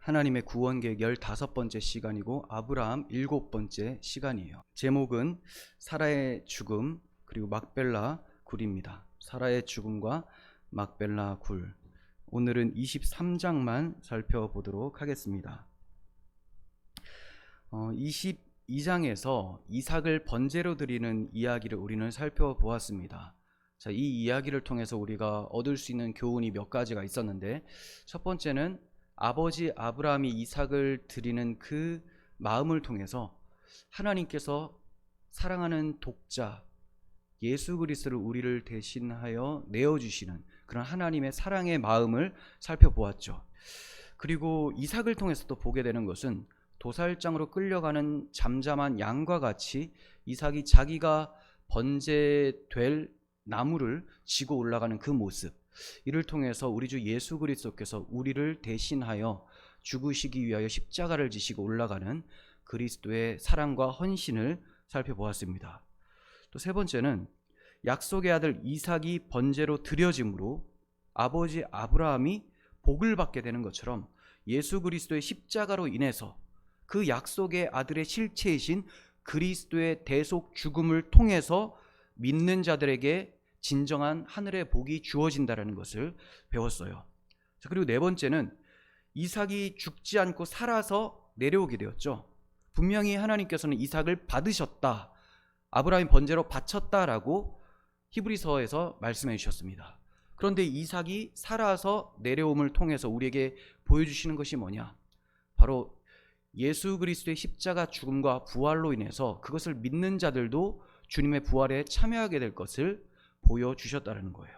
하나님의 구원 계획 15번째 시간이고 아브라함 7번째 시간이에요. 제목은 사라의 죽음 그리고 막벨라 굴입니다. 사라의 죽음과 막벨라 굴. 오늘은 23장만 살펴보도록 하겠습니다. 22장에서 이삭을 번제로 드리는 이야기를 우리는 살펴보았습니다. 자, 이 이야기를 통해서 우리가 얻을 수 있는 교훈이 몇 가지가 있었는데, 첫 번째는 아버지 아브라함이 이삭을 드리는 그 마음을 통해서 하나님께서 사랑하는 독자 예수 그리스도를 우리를 대신하여 내어주시는 그런 하나님의 사랑의 마음을 살펴보았죠. 그리고 이삭을 통해서 또 보게 되는 것은 도살장으로 끌려가는 잠잠한 양과 같이 이삭이 자기가 번제될 나무를 지고 올라가는 그 모습, 이를 통해서 우리 주 예수 그리스도께서 우리를 대신하여 죽으시기 위하여 십자가를 지시고 올라가는 그리스도의 사랑과 헌신을 살펴보았습니다. 또 세 번째는 약속의 아들 이삭이 번제로 드려짐으로 아버지 아브라함이 복을 받게 되는 것처럼 예수 그리스도의 십자가로 인해서 그 약속의 아들의 실체이신 그리스도의 대속 죽음을 통해서 믿는 자들에게 진정한 하늘의 복이 주어진다는 것을 배웠어요. 그리고 네 번째는 이삭이 죽지 않고 살아서 내려오게 되었죠. 분명히 하나님께서는 이삭을 받으셨다, 아브라함이 번제로 바쳤다라고 히브리서에서 말씀해 주셨습니다. 그런데 이삭이 살아서 내려옴을 통해서 우리에게 보여주시는 것이 뭐냐? 바로 예수 그리스도의 십자가 죽음과 부활로 인해서 그것을 믿는 자들도 주님의 부활에 참여하게 될 것을 보여주셨다는 거예요.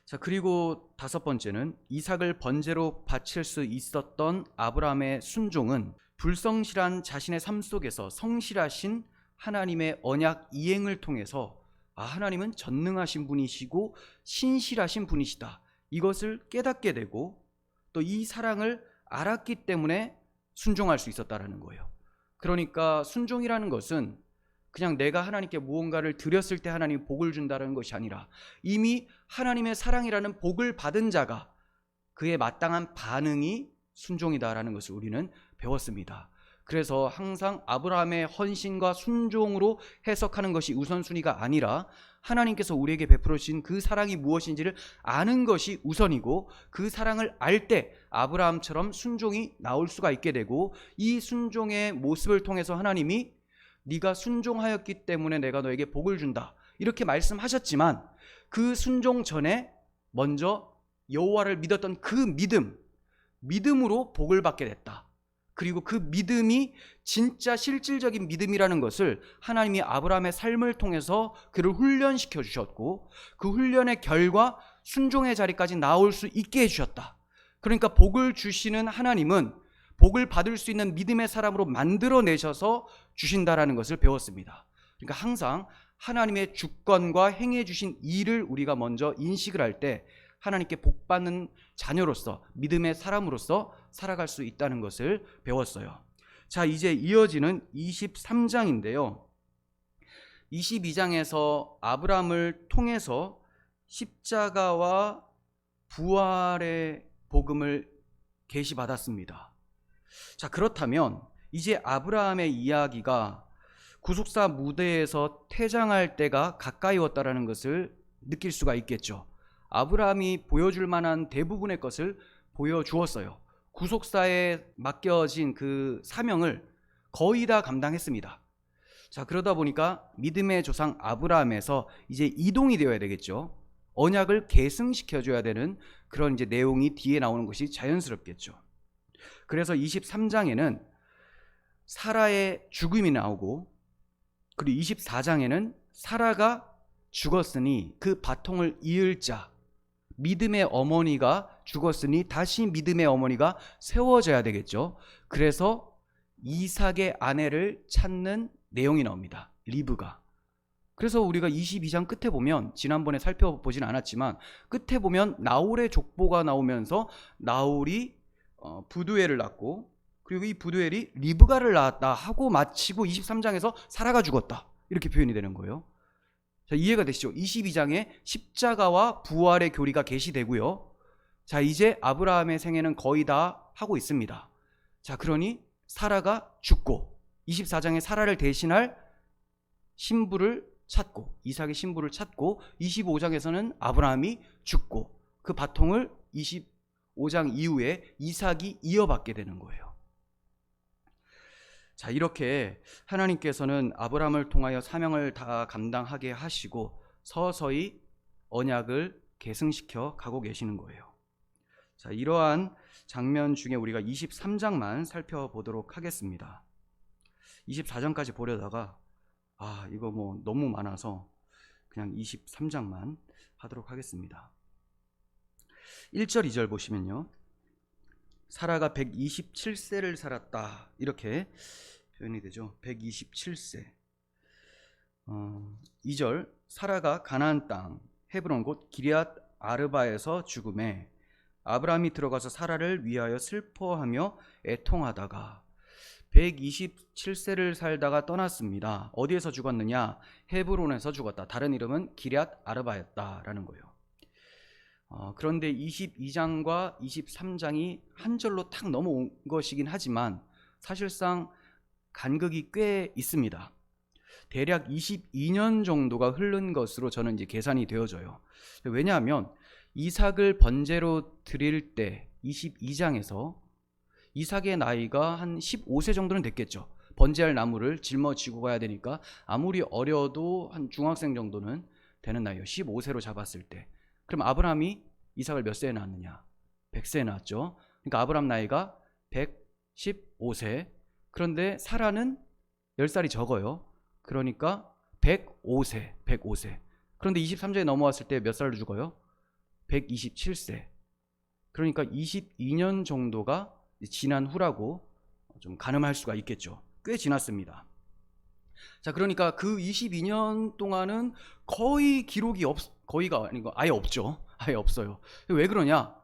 자, 그리고 다섯 번째는 이삭을 번제로 바칠 수 있었던 아브라함의 순종은 불성실한 자신의 삶 속에서 성실하신 하나님의 언약 이행을 통해서 하나님은 전능하신 분이시고 신실하신 분이시다, 이것을 깨닫게 되고 또 이 사랑을 알았기 때문에 순종할 수 있었다는 거예요. 그러니까 순종이라는 것은 그냥 내가 하나님께 무언가를 드렸을 때 하나님이 복을 준다는 것이 아니라 이미 하나님의 사랑이라는 복을 받은 자가 그에 마땅한 반응이 순종이다라는 것을 우리는 배웠습니다. 그래서 항상 아브라함의 헌신과 순종으로 해석하는 것이 우선순위가 아니라 하나님께서 우리에게 베풀어 주신 그 사랑이 무엇인지를 아는 것이 우선이고, 그 사랑을 알 때 아브라함처럼 순종이 나올 수가 있게 되고, 이 순종의 모습을 통해서 하나님이 네가 순종하였기 때문에 내가 너에게 복을 준다, 이렇게 말씀하셨지만 그 순종 전에 먼저 여호와를 믿었던 그 믿음으로 복을 받게 됐다. 그리고 그 믿음이 진짜 실질적인 믿음이라는 것을 하나님이 아브라함의 삶을 통해서 그를 훈련시켜 주셨고, 그 훈련의 결과 순종의 자리까지 나올 수 있게 해주셨다. 그러니까 복을 주시는 하나님은 복을 받을 수 있는 믿음의 사람으로 만들어내셔서 주신다라는 것을 배웠습니다. 그러니까 항상 하나님의 주권과 행해 주신 일을 우리가 먼저 인식을 할 때 하나님께 복받는 자녀로서 믿음의 사람으로서 살아갈 수 있다는 것을 배웠어요. 자, 이제 이어지는 23장인데요. 22장에서 아브라함을 통해서 십자가와 부활의 복음을 계시받았습니다. 자, 그렇다면 이제 아브라함의 이야기가 구속사 무대에서 퇴장할 때가 가까이 왔다라는 것을 느낄 수가 있겠죠. 아브라함이 보여줄 만한 대부분의 것을 보여주었어요. 구속사에 맡겨진 그 사명을 거의 다 감당했습니다. 자, 그러다 보니까 믿음의 조상 아브라함에서 이제 이동이 되어야 되겠죠. 언약을 계승시켜줘야 되는 그런 이제 내용이 뒤에 나오는 것이 자연스럽겠죠. 그래서 23장에는 사라의 죽음이 나오고, 그리고 24장에는 사라가 죽었으니 그 바통을 이을 자, 믿음의 어머니가 죽었으니 다시 믿음의 어머니가 세워져야 되겠죠. 그래서 이삭의 아내를 찾는 내용이 나옵니다. 리브가. 그래서 우리가 22장 끝에 보면, 지난번에 살펴보진 않았지만 끝에 보면 나홀의 족보가 나오면서 나홀이 부두엘을 낳고, 그리고 이 부두엘이 리브가를 낳았다 하고 마치고 23장에서 사라가 죽었다, 이렇게 표현이 되는 거예요. 자, 이해가 되시죠? 22장에 십자가와 부활의 교리가 계시되고요. 자, 이제 아브라함의 생애는 거의 다 하고 있습니다. 자, 그러니 사라가 죽고 24장에 사라를 대신할 신부를 찾고, 이삭의 신부를 찾고, 25장에서는 아브라함이 죽고 그 바통을 25장 이후에 이삭이 이어받게 되는 거예요. 자, 이렇게 하나님께서는 아브라함을 통하여 사명을 다 감당하게 하시고 서서히 언약을 계승시켜 가고 계시는 거예요. 자, 이러한 장면 중에 우리가 23장만 살펴보도록 하겠습니다. 24장까지 보려다가 이거 뭐 너무 많아서 그냥 23장만 하도록 하겠습니다. 1절 2절 보시면요, 사라가 127세를 살았다 이렇게 표현이 되죠. 127세. 2절, 사라가 가나안 땅 헤브론 곧 기럇 아르바에서 죽음에 아브라함이 들어가서 사라를 위하여 슬퍼하며 애통하다가 127세를 살다가 떠났습니다. 어디에서 죽었느냐? 헤브론에서 죽었다. 다른 이름은 기럇 아르바였다라는 거예요. 그런데 22장과 23장이 한 절로 탁 넘어온 것이긴 하지만 사실상 간극이 꽤 있습니다. 대략 22년 정도가 흐른 것으로 저는 이제 계산이 되어져요. 왜냐하면 이삭을 번제로 드릴 때 22장에서 이삭의 나이가 한 15세 정도는 됐겠죠. 번제할 나무를 짊어지고 가야 되니까 아무리 어려도 한 중학생 정도는 되는 나이예요. 15세로 잡았을 때. 그럼 아브라함이 이삭을 몇 세에 낳았느냐? 100세에 낳았죠. 그러니까 아브라함 나이가 115세. 그런데 사라는 10살이 적어요. 그러니까 105세. 그런데 23세에 넘어왔을 때 몇 살로 죽어요? 127세. 그러니까 22년 정도가 지난 후라고 좀 가늠할 수가 있겠죠. 꽤 지났습니다. 자, 그러니까 그 22년 동안은 거의 기록이 거의가 아니고 아예 없죠. 아예 없어요. 왜 그러냐?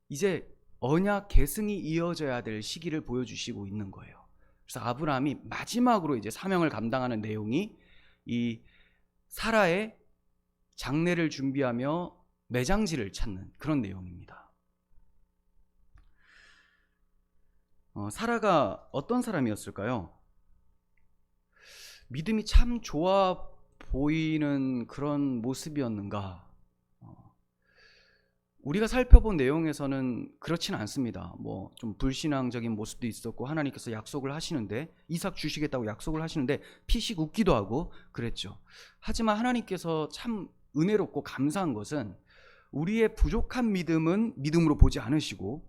이제 언약 계승이 이어져야 될 시기를 보여주시고 있는 거예요. 그래서 아브라함이 마지막으로 이제 사명을 감당하는 내용이 이 사라의 장례를 준비하며 매장지를 찾는 그런 내용입니다. 사라가 어떤 사람이었을까요? 믿음이 참 좋아 보이는 그런 모습이었는가? 우리가 살펴본 내용에서는 그렇지는 않습니다. 뭐 좀 불신앙적인 모습도 있었고 하나님께서 약속을 하시는데 이삭 주시겠다고 약속을 하시는데 피식 웃기도 하고 그랬죠. 하지만 하나님께서 참 은혜롭고 감사한 것은 우리의 부족한 믿음은 믿음으로 보지 않으시고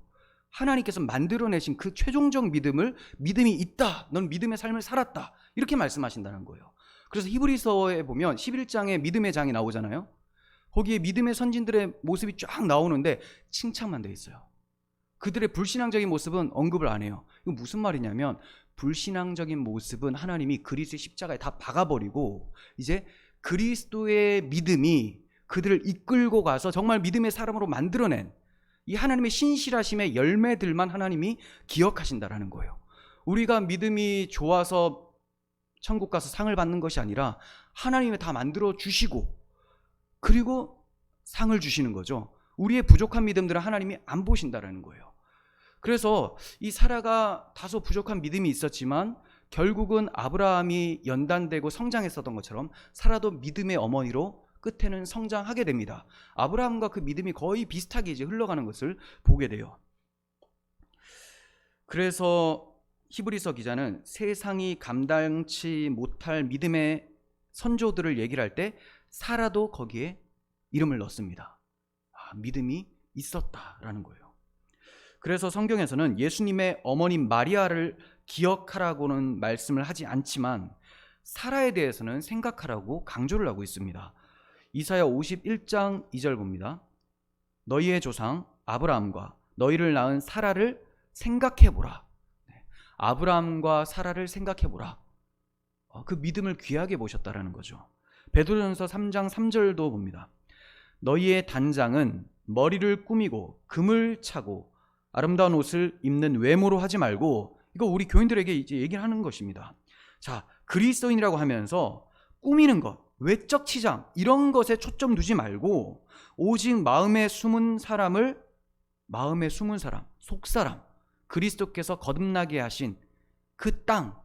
하나님께서 만들어내신 그 최종적 믿음이 있다, 넌 믿음의 삶을 살았다, 이렇게 말씀하신다는 거예요. 그래서 히브리서에 보면 11장에 믿음의 장이 나오잖아요. 거기에 믿음의 선진들의 모습이 쫙 나오는데 칭찬만 돼 있어요. 그들의 불신앙적인 모습은 언급을 안 해요. 이거 무슨 말이냐면 불신앙적인 모습은 하나님이 그리스도의 십자가에 다 박아버리고 이제 그리스도의 믿음이 그들을 이끌고 가서 정말 믿음의 사람으로 만들어낸 이 하나님의 신실하심의 열매들만 하나님이 기억하신다라는 거예요. 우리가 믿음이 좋아서 천국 가서 상을 받는 것이 아니라 하나님이 다 만들어 주시고 그리고 상을 주시는 거죠. 우리의 부족한 믿음들은 하나님이 안 보신다라는 거예요. 그래서 이 사라가 다소 부족한 믿음이 있었지만 결국은 아브라함이 연단되고 성장했었던 것처럼 사라도 믿음의 어머니로 끝에는 성장하게 됩니다. 아브라함과 그 믿음이 거의 비슷하게 이제 흘러가는 것을 보게 돼요. 그래서 히브리서 기자는 세상이 감당치 못할 믿음의 선조들을 얘기를 할 때 사라도 거기에 이름을 넣습니다. 믿음이 있었다라는 거예요. 그래서 성경에서는 예수님의 어머님 마리아를 기억하라고는 말씀을 하지 않지만 사라에 대해서는 생각하라고 강조를 하고 있습니다. 이사야 51장 2절 봅니다. 너희의 조상 아브라함과 너희를 낳은 사라를 생각해보라. 아브라함과 사라를 생각해보라. 그 믿음을 귀하게 보셨다라는 거죠. 베드로전서 3장 3절도 봅니다. 너희의 단장은 머리를 꾸미고 금을 차고 아름다운 옷을 입는 외모로 하지 말고, 이거 우리 교인들에게 이제 얘기를 하는 것입니다. 자, 그리스도인이라고 하면서 꾸미는 것, 외적 치장 이런 것에 초점 두지 말고 오직 마음에 숨은 사람을 마음에 숨은 사람, 속사람, 그리스도께서 거듭나게 하신 그 땅,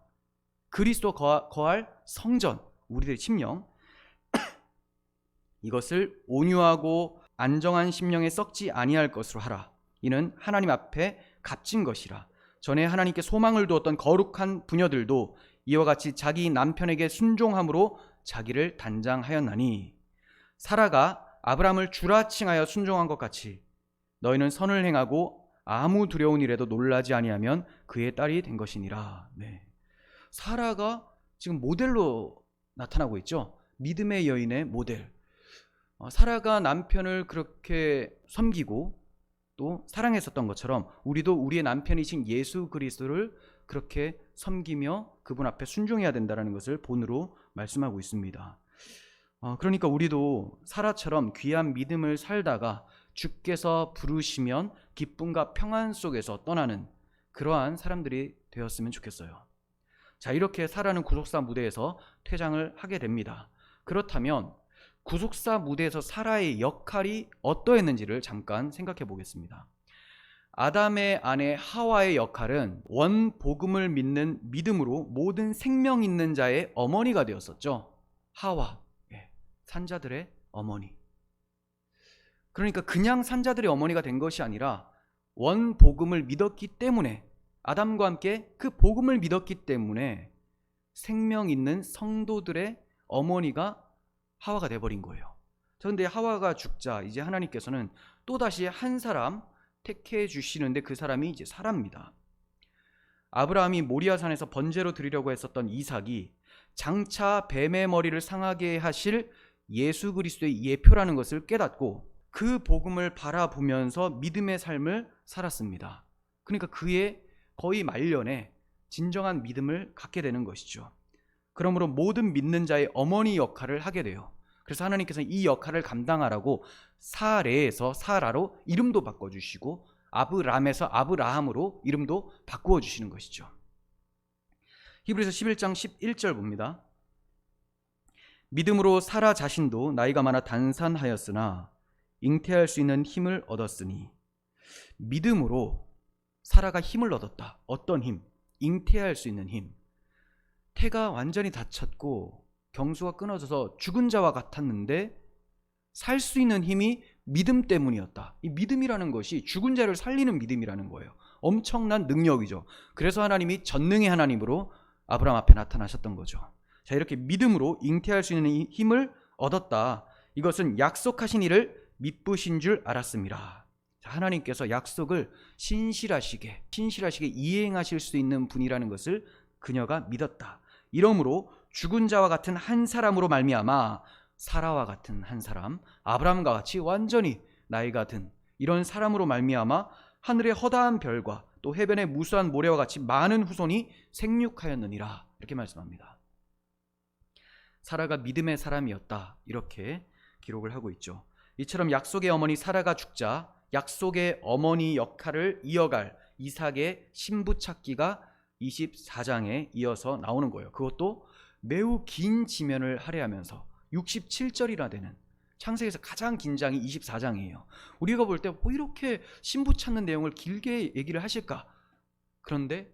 그리스도 거할 성전, 우리들의 심령, 이것을 온유하고 안정한 심령에 썩지 아니할 것으로 하라. 이는 하나님 앞에 값진 것이라. 전에 하나님께 소망을 두었던 거룩한 부녀들도 이와 같이 자기 남편에게 순종함으로 자기를 단장하였나니, 사라가 아브라함을 주라 칭하여 순종한 것 같이 너희는 선을 행하고 아무 두려운 일에도 놀라지 아니하면 그의 딸이 된 것이니라. 네. 사라가 지금 모델로 나타나고 있죠. 믿음의 여인의 모델. 사라가 남편을 그렇게 섬기고 또 사랑했었던 것처럼 우리도 우리의 남편이신 예수 그리스도를 그렇게 섬기며 그분 앞에 순종해야 된다는 것을 본으로 말씀하고 있습니다. 그러니까 우리도 사라처럼 귀한 믿음을 살다가 주께서 부르시면 기쁨과 평안 속에서 떠나는 그러한 사람들이 되었으면 좋겠어요. 자, 이렇게 사라는 구속사 무대에서 퇴장을 하게 됩니다. 그렇다면 구속사 무대에서 사라의 역할이 어떠했는지를 잠깐 생각해 보겠습니다. 아담의 아내 하와의 역할은 원 복음을 믿는 믿음으로 모든 생명 있는 자의 어머니가 되었었죠. 하와, 산자들의 어머니. 그러니까 그냥 산자들의 어머니가 된 것이 아니라 원 복음을 믿었기 때문에, 아담과 함께 그 복음을 믿었기 때문에 생명 있는 성도들의 어머니가 하와가 돼버린 거예요. 그런데 하와가 죽자 이제 하나님께서는 또다시 한 사람 택해 주시는데 그 사람이 이제 사라입니다. 아브라함이 모리아산에서 번제로 드리려고 했었던 이삭이 장차 뱀의 머리를 상하게 하실 예수 그리스도의 예표라는 것을 깨닫고 그 복음을 바라보면서 믿음의 삶을 살았습니다. 그러니까 그의 거의 말년에 진정한 믿음을 갖게 되는 것이죠. 그러므로 모든 믿는 자의 어머니 역할을 하게 돼요. 그래서 하나님께서는 이 역할을 감당하라고 사레에서 사라로 이름도 바꿔주시고 아브람에서 아브라함으로 이름도 바꾸어 주시는 것이죠. 히브리서 11장 11절 봅니다. 믿음으로 사라 자신도 나이가 많아 단산하였으나 잉태할 수 있는 힘을 얻었으니, 믿음으로 사라가 힘을 얻었다. 어떤 힘? 잉태할 수 있는 힘. 태가 완전히 다쳤고 경수가 끊어져서 죽은 자와 같았는데 살 수 있는 힘이 믿음 때문이었다. 이 믿음이라는 것이 죽은 자를 살리는 믿음이라는 거예요. 엄청난 능력이죠. 그래서 하나님이 전능의 하나님으로 아브라함 앞에 나타나셨던 거죠. 자, 이렇게 믿음으로 잉태할 수 있는 힘을 얻었다. 이것은 약속하신 이를 미쁘신 줄 알았습니다. 자, 하나님께서 약속을 신실하시게 이행하실 수 있는 분이라는 것을 그녀가 믿었다. 이러므로 죽은 자와 같은 한 사람으로 말미암아 사라와 같은 한 사람, 아브라함과 같이 완전히 나이가 든 이런 사람으로 말미암아 하늘의 허다한 별과 또 해변의 무수한 모래와 같이 많은 후손이 생육하였느니라. 이렇게 말씀합니다. 사라가 믿음의 사람이었다. 이렇게 기록을 하고 있죠. 이처럼 약속의 어머니 사라가 죽자 약속의 어머니 역할을 이어갈 이삭의 신부 찾기가 24장에 이어서 나오는 거예요. 그것도 매우 긴 지면을 할애하면서 67절이나 되는, 창세기에서 가장 긴 장이 24장이에요. 우리가 볼 때 이렇게 신부 찾는 내용을 길게 얘기를 하실까? 그런데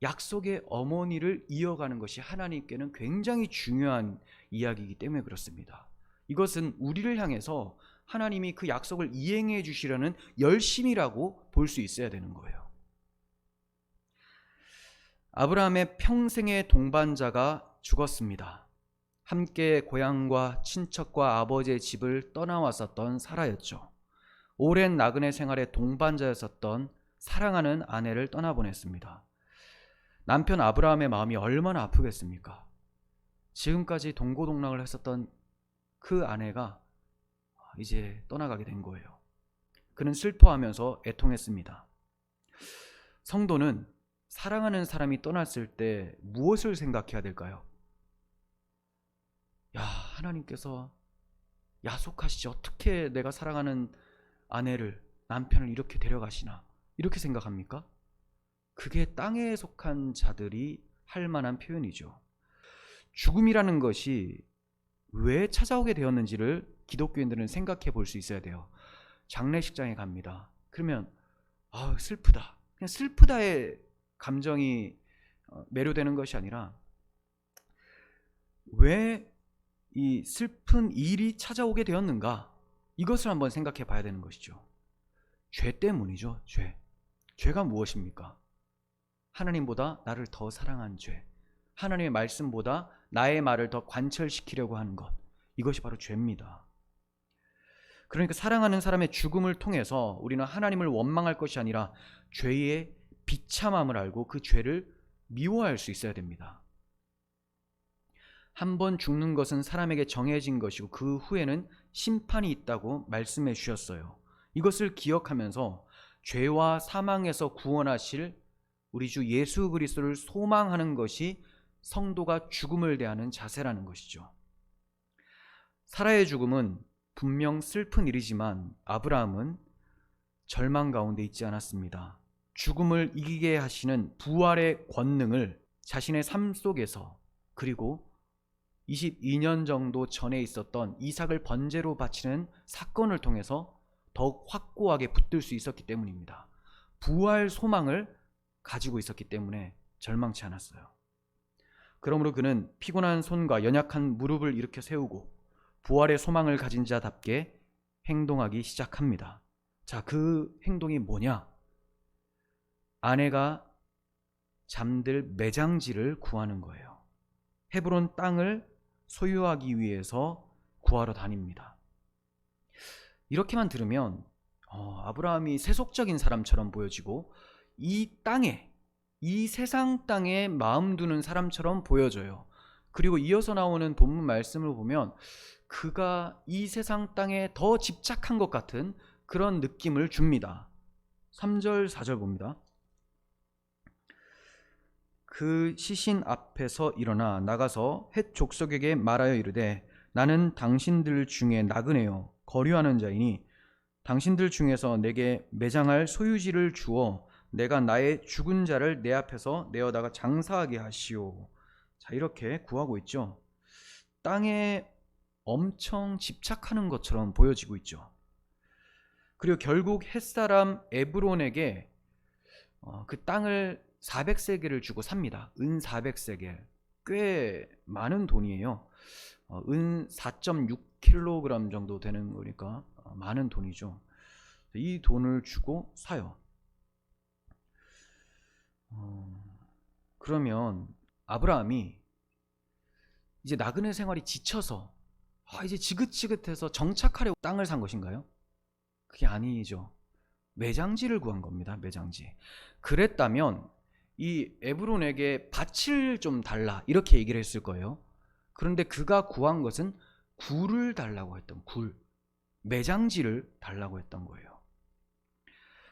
약속의 어머니를 이어가는 것이 하나님께는 굉장히 중요한 이야기이기 때문에 그렇습니다. 이것은 우리를 향해서 하나님이 그 약속을 이행해 주시려는 열심이라고 볼 수 있어야 되는 거예요. 아브라함의 평생의 동반자가 죽었습니다. 함께 고향과 친척과 아버지의 집을 떠나왔었던 사라였죠. 오랜 나그네 생활의 동반자였었던 사랑하는 아내를 떠나보냈습니다. 남편 아브라함의 마음이 얼마나 아프겠습니까? 지금까지 동고동락을 했었던 그 아내가 이제 떠나가게 된 거예요. 그는 슬퍼하면서 애통했습니다. 성도는 사랑하는 사람이 떠났을 때 무엇을 생각해야 될까요? 야, 하나님께서 야속하시지, 어떻게 내가 사랑하는 아내를, 남편을 이렇게 데려가시나, 이렇게 생각합니까? 그게 땅에 속한 자들이 할 만한 표현이죠. 죽음이라는 것이 왜 찾아오게 되었는지를 기독교인들은 생각해 볼 수 있어야 돼요. 장례식장에 갑니다. 그러면 슬프다. 그냥 슬프다의 감정이 매료되는 것이 아니라 왜 이 슬픈 일이 찾아오게 되었는가? 이것을 한번 생각해 봐야 되는 것이죠. 죄 때문이죠. 죄가 무엇입니까? 하나님보다 나를 더 사랑한 죄, 하나님의 말씀보다 나의 말을 더 관철시키려고 하는 것, 이것이 바로 죄입니다. 그러니까 사랑하는 사람의 죽음을 통해서 우리는 하나님을 원망할 것이 아니라 죄의 비참함을 알고 그 죄를 미워할 수 있어야 됩니다. 한 번 죽는 것은 사람에게 정해진 것이고 그 후에는 심판이 있다고 말씀해 주셨어요. 이것을 기억하면서 죄와 사망에서 구원하실 우리 주 예수 그리스도를 소망하는 것이 성도가 죽음을 대하는 자세라는 것이죠. 사라의 죽음은 분명 슬픈 일이지만 아브라함은 절망 가운데 있지 않았습니다. 죽음을 이기게 하시는 부활의 권능을 자신의 삶 속에서, 그리고 22년 정도 전에 있었던 이삭을 번제로 바치는 사건을 통해서 더욱 확고하게 붙들 수 있었기 때문입니다. 부활 소망을 가지고 있었기 때문에 절망치 않았어요. 그러므로 그는 피곤한 손과 연약한 무릎을 일으켜 세우고 부활의 소망을 가진 자답게 행동하기 시작합니다. 자, 그 행동이 뭐냐? 아내가 잠들 매장지를 구하는 거예요. 헤브론 땅을 소유하기 위해서 구하러 다닙니다. 이렇게만 들으면 아브라함이 세속적인 사람처럼 보여지고 이 땅에, 이 세상 땅에 마음 두는 사람처럼 보여져요. 그리고 이어서 나오는 본문 말씀을 보면 그가 이 세상 땅에 더 집착한 것 같은 그런 느낌을 줍니다. 3절 4절 봅니다. 그 시신 앞에서 일어나 나가서 헷 족속에게 말하여 이르되 나는 당신들 중에 나그네요 거류하는 자이니 당신들 중에서 내게 매장할 소유지를 주어 내가 나의 죽은 자를 내 앞에서 내어다가 장사하게 하시오. 자, 이렇게 구하고 있죠. 땅에 엄청 집착하는 것처럼 보여지고 있죠. 그리고 결국 햇사람 에브론에게 그 땅을 400세겔을 주고 삽니다. 은 400세겔, 꽤 많은 돈이에요. 은 4.6kg 정도 되는 거니까 많은 돈이죠. 이 돈을 주고 사요. 그러면 아브라함이 이제 나그네 생활이 지쳐서 이제 지긋지긋해서 정착하려고 땅을 산 것인가요? 그게 아니죠. 매장지를 구한 겁니다. 매장지. 그랬다면 이 에브론에게 밭을 좀 달라 이렇게 얘기를 했을 거예요. 그런데 그가 구한 것은 굴을 달라고 했던, 굴, 매장지를 달라고 했던 거예요.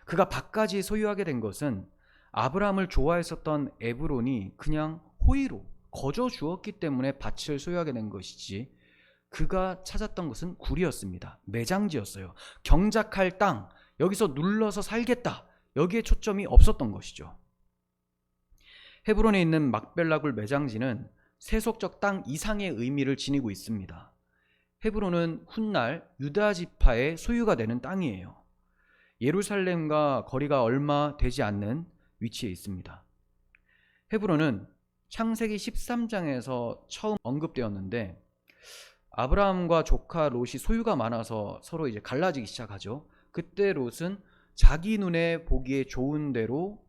그가 밭까지 소유하게 된 것은 아브라함을 좋아했었던 에브론이 그냥 호의로 거저 주었기 때문에 밭을 소유하게 된 것이지, 그가 찾았던 것은 굴이었습니다. 매장지였어요. 경작할 땅, 여기서 눌러서 살겠다, 여기에 초점이 없었던 것이죠. 헤브론에 있는 막벨라굴 매장지는 세속적 땅 이상의 의미를 지니고 있습니다. 헤브론은 훗날 유다 지파의 소유가 되는 땅이에요. 예루살렘과 거리가 얼마 되지 않는 위치에 있습니다. 헤브론은 창세기 13장에서 처음 언급되었는데 아브라함과 조카 롯이 소유가 많아서 서로 이제 갈라지기 시작하죠. 그때 롯은 자기 눈에 보기에 좋은 대로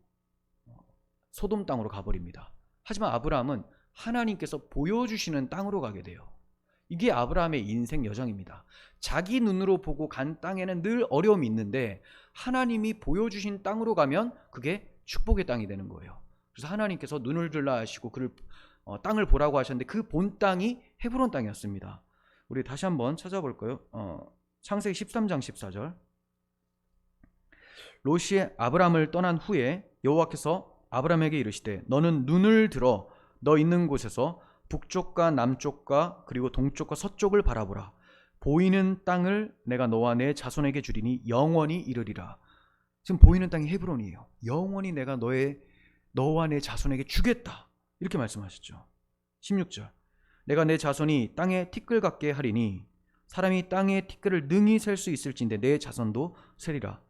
소돔 땅으로 가버립니다. 하지만 아브라함은 하나님께서 보여주시는 땅으로 가게 돼요. 이게 아브라함의 인생 여정입니다. 자기 눈으로 보고 간 땅에는 늘 어려움이 있는데 하나님이 보여주신 땅으로 가면 그게 축복의 땅이 되는 거예요. 그래서 하나님께서 눈을 들라 하시고 그를 땅을 보라고 하셨는데 그 본 땅이 헤브론 땅이었습니다. 우리 다시 한번 찾아볼까요? 창세기 13장 14절. 롯이 아브라함을 떠난 후에 여호와께서 아브라함에게 이르시되 너는 눈을 들어 너 있는 곳에서 북쪽과 남쪽과 그리고 동쪽과 서쪽을 바라보라. 보이는 땅을 내가 너와 내 자손에게 주리니 영원히 이르리라. 지금 보이는 땅이 헤브론이에요. 영원히 내가 너와 내 자손에게 주겠다, 이렇게 말씀하셨죠. 16절. 내가 내 자손이 땅에 티끌 같게 하리니 사람이 땅의 티끌을 능히 셀 수 있을진데 내 자손도 세리라.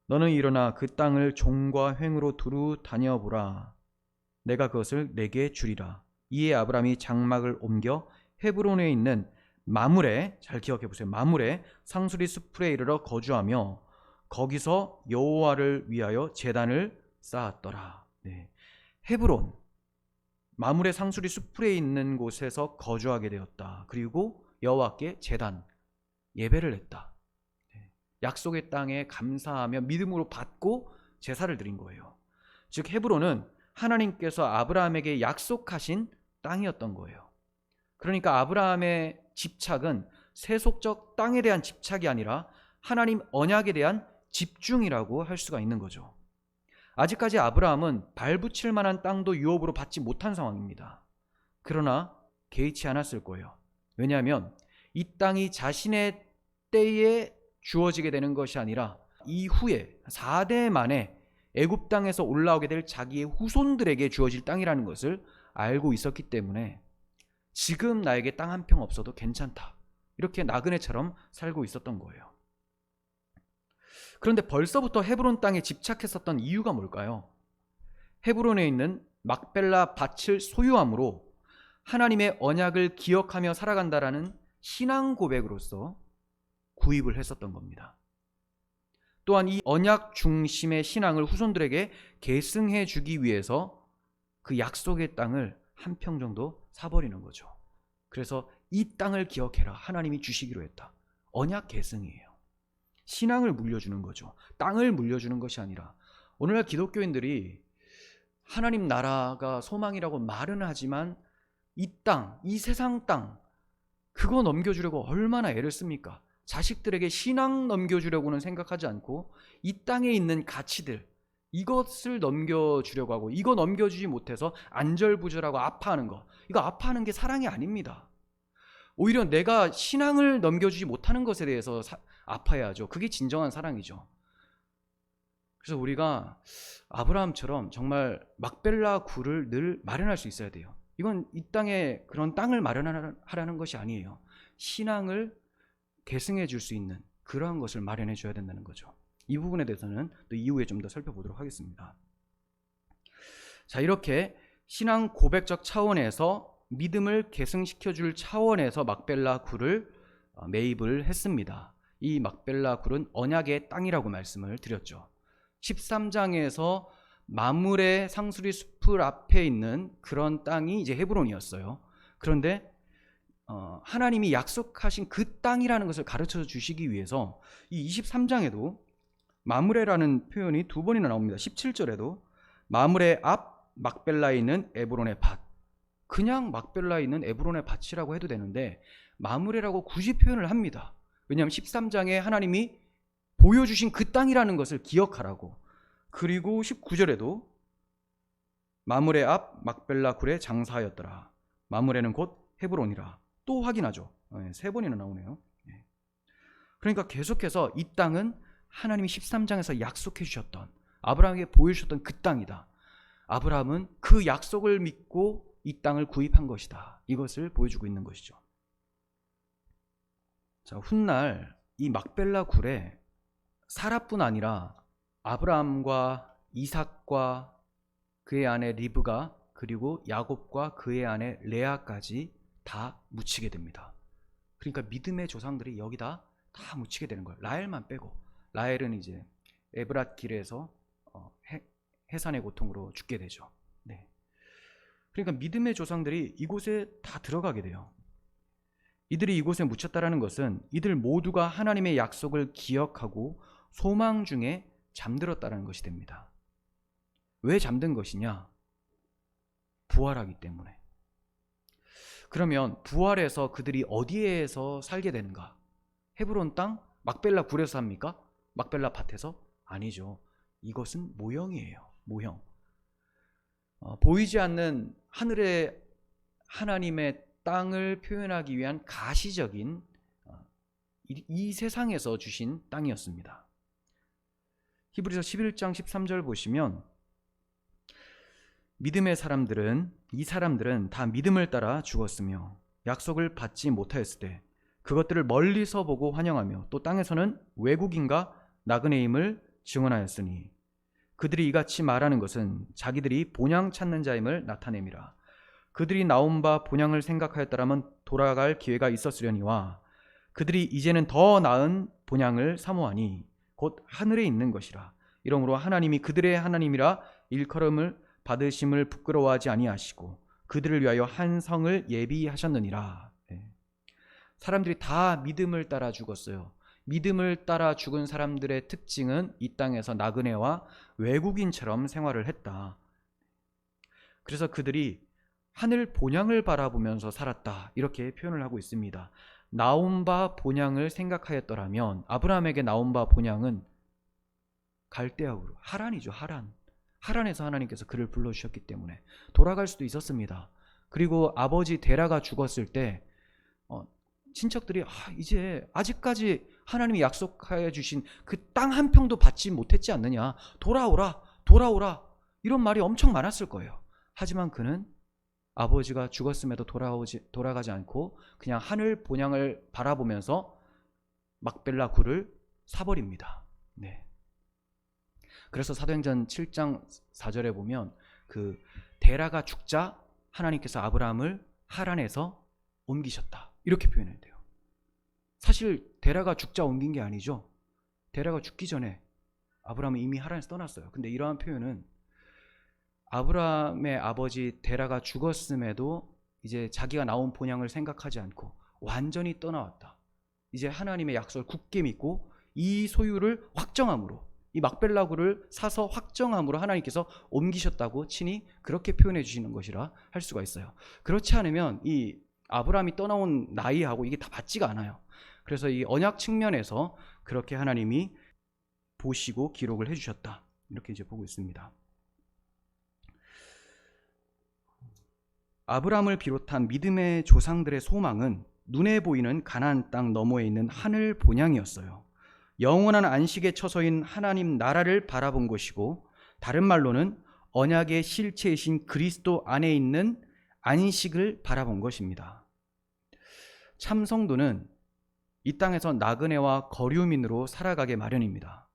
너는 일어나 그 땅을 종과 횡으로 두루 다녀보라. 내가 그것을 내게 주리라. 이에 아브라함이 장막을 옮겨 헤브론에 있는 마므레, 잘 기억해 보세요. 마므레 상수리 숲에 이르러 거주하며 거기서 여호와를 위하여 제단을 쌓았더라. 네. 헤브론, 마므레 상수리 숲에 있는 곳에서 거주하게 되었다. 그리고 여호와께 제단, 예배를 했다. 약속의 땅에 감사하며 믿음으로 받고 제사를 드린 거예요. 즉 헤브론은 하나님께서 아브라함에게 약속하신 땅이었던 거예요. 그러니까 아브라함의 집착은 세속적 땅에 대한 집착이 아니라 하나님 언약에 대한 집중이라고 할 수가 있는 거죠. 아직까지 아브라함은 발붙일 만한 땅도 유업으로 받지 못한 상황입니다. 그러나 개의치 않았을 거예요. 왜냐하면 이 땅이 자신의 때에 주어지게 되는 것이 아니라 이후에 4대 만에 애굽 땅에서 올라오게 될 자기의 후손들에게 주어질 땅이라는 것을 알고 있었기 때문에 지금 나에게 땅 한 평 없어도 괜찮다, 이렇게 나그네처럼 살고 있었던 거예요. 그런데 벌써부터 헤브론 땅에 집착했었던 이유가 뭘까요? 헤브론에 있는 막벨라 밭을 소유함으로 하나님의 언약을 기억하며 살아간다라는 신앙 고백으로서 구입을 했었던 겁니다. 또한 이 언약 중심의 신앙을 후손들에게 계승해 주기 위해서 그 약속의 땅을 한 평 정도 사버리는 거죠. 그래서 이 땅을 기억해라, 하나님이 주시기로 했다. 언약 계승이에요. 신앙을 물려주는 거죠. 땅을 물려주는 것이 아니라, 오늘날 기독교인들이 하나님 나라가 소망이라고 말은 하지만 이 땅, 이 세상 땅, 그거 넘겨주려고 얼마나 애를 씁니까? 자식들에게 신앙 넘겨주려고는 생각하지 않고 이 땅에 있는 가치들, 이것을 넘겨주려고 하고, 이거 넘겨주지 못해서 안절부절하고 아파하는 거, 이거 아파하는 게 사랑이 아닙니다. 오히려 내가 신앙을 넘겨주지 못하는 것에 대해서 아파야죠. 그게 진정한 사랑이죠. 그래서 우리가 아브라함처럼 정말 막벨라 굴을 늘 마련할 수 있어야 돼요. 이건 이 땅에 그런 땅을 마련하라는 것이 아니에요. 신앙을 계승해 줄 수 있는 그러한 것을 마련해 줘야 된다는 거죠. 이 부분에 대해서는 또 이후에 좀 더 살펴보도록 하겠습니다. 자, 이렇게 신앙 고백적 차원에서 믿음을 계승시켜 줄 차원에서 막벨라 굴을 매입을 했습니다. 이 막벨라 굴은 언약의 땅이라고 말씀을 드렸죠. 13장에서 마므레 상수리 숲을 앞에 있는 그런 땅이 이제 헤브론이었어요. 그런데 하나님이 약속하신 그 땅이라는 것을 가르쳐 주시기 위해서 이 23장에도 마므레라는 표현이 두 번이나 나옵니다. 17절에도 마므레 앞 막벨라에 있는 에브론의 밭, 그냥 막벨라에 있는 에브론의 밭이라고 해도 되는데 마므레라고 굳이 표현을 합니다. 왜냐하면 13장에 하나님이 보여주신 그 땅이라는 것을 기억하라고. 그리고 19절에도 마므레 앞 막벨라 굴에 장사하였더라. 마므레는 곧 헤브론이라. 또 확인하죠. 세 번이나 나오네요. 그러니까 계속해서 이 땅은 하나님이 13장에서 약속해 주셨던, 아브라함에게 보여주셨던 그 땅이다. 아브라함은 그 약속을 믿고 이 땅을 구입한 것이다. 이것을 보여주고 있는 것이죠. 자, 훗날 이 막벨라 굴에 사라뿐 아니라 아브라함과 이삭과 그의 아내 리브가, 그리고 야곱과 그의 아내 레아까지 다 묻히게 됩니다. 그러니까 믿음의 조상들이 여기다 다 묻히게 되는 거예요. 라헬만 빼고. 라헬은 이제 에브랏 길에서 해산의 고통으로 죽게 되죠. 네. 그러니까 믿음의 조상들이 이곳에 다 들어가게 돼요. 이들이 이곳에 묻혔다라는 것은 이들 모두가 하나님의 약속을 기억하고 소망 중에 잠들었다는 것이 됩니다. 왜 잠든 것이냐? 부활하기 때문에. 그러면 부활해서 그들이 어디에서 살게 되는가? 헤브론 땅? 막벨라 굴에서 삽니까? 막벨라 밭에서? 아니죠. 이것은 모형이에요. 모형. 보이지 않는 하늘의 하나님의 땅을 표현하기 위한 가시적인 이 세상에서 주신 땅이었습니다. 히브리서 11장 13절 보시면 믿음의 사람들은, 이 사람들은 다 믿음을 따라 죽었으며 약속을 받지 못하였을 때 그것들을 멀리서 보고 환영하며 또 땅에서는 외국인과 나그네임을 증언하였으니 그들이 이같이 말하는 것은 자기들이 본향 찾는 자임을 나타냄이라. 그들이 나온 바 본향을 생각하였더라면 돌아갈 기회가 있었으려니와 그들이 이제는 더 나은 본향을 사모하니 곧 하늘에 있는 것이라. 이러므로 하나님이 그들의 하나님이라 일컬음을 받으심을 부끄러워하지 아니하시고 그들을 위하여 한 성을 예비하셨느니라. 사람들이 다 믿음을 따라 죽었어요. 믿음을 따라 죽은 사람들의 특징은 이 땅에서 나그네와 외국인처럼 생활을 했다. 그래서 그들이 하늘 본향을 바라보면서 살았다, 이렇게 표현을 하고 있습니다. 나온 바 본향을 생각하였더라면, 아브라함에게 나온 바 본향은 갈대아우르, 하란이죠. 하란에서 하나님께서 그를 불러주셨기 때문에 돌아갈 수도 있었습니다. 그리고 아버지 데라가 죽었을 때 친척들이 이제 아직까지 하나님이 약속하여 주신 그 땅 한 평도 받지 못했지 않느냐, 돌아오라 이런 말이 엄청 많았을 거예요. 하지만 그는 아버지가 죽었음에도 돌아가지 않고 그냥 하늘 본향을 바라보면서 막벨라 굴을 사버립니다. 네. 그래서 사도행전 7장 4절에 보면 그 데라가 죽자 하나님께서 아브라함을 하란에서 옮기셨다, 이렇게 표현해야 돼요. 사실 데라가 죽자 옮긴 게 아니죠. 데라가 죽기 전에 아브라함은 이미 하란에서 떠났어요. 근데 이러한 표현은 아브라함의 아버지 데라가 죽었음에도 이제 자기가 나온 본향을 생각하지 않고 완전히 떠나왔다. 이제 하나님의 약속을 굳게 믿고 이 소유를 확정함으로, 이 막벨라굴을 사서 확정함으로 하나님께서 옮기셨다고 친히 그렇게 표현해 주시는 것이라 할 수가 있어요. 그렇지 않으면 이 아브라함이 떠나온 나이하고 이게 다 맞지가 않아요. 그래서 이 언약 측면에서 그렇게 하나님이 보시고 기록을 해주셨다, 이렇게 이제 보고 있습니다. 아브라함을 비롯한 믿음의 조상들의 소망은 눈에 보이는 가나안 땅 너머에 있는 하늘 본향이었어요. 영원한 안식의 처소인 하나님 나라를 바라본 것이고, 다른 말로는 언약의 실체이신 그리스도 안에 있는 안식을 바라본 것입니다. 참 성도는 이 땅에서 나그네와 거류민으로 살아가게 마련입니다.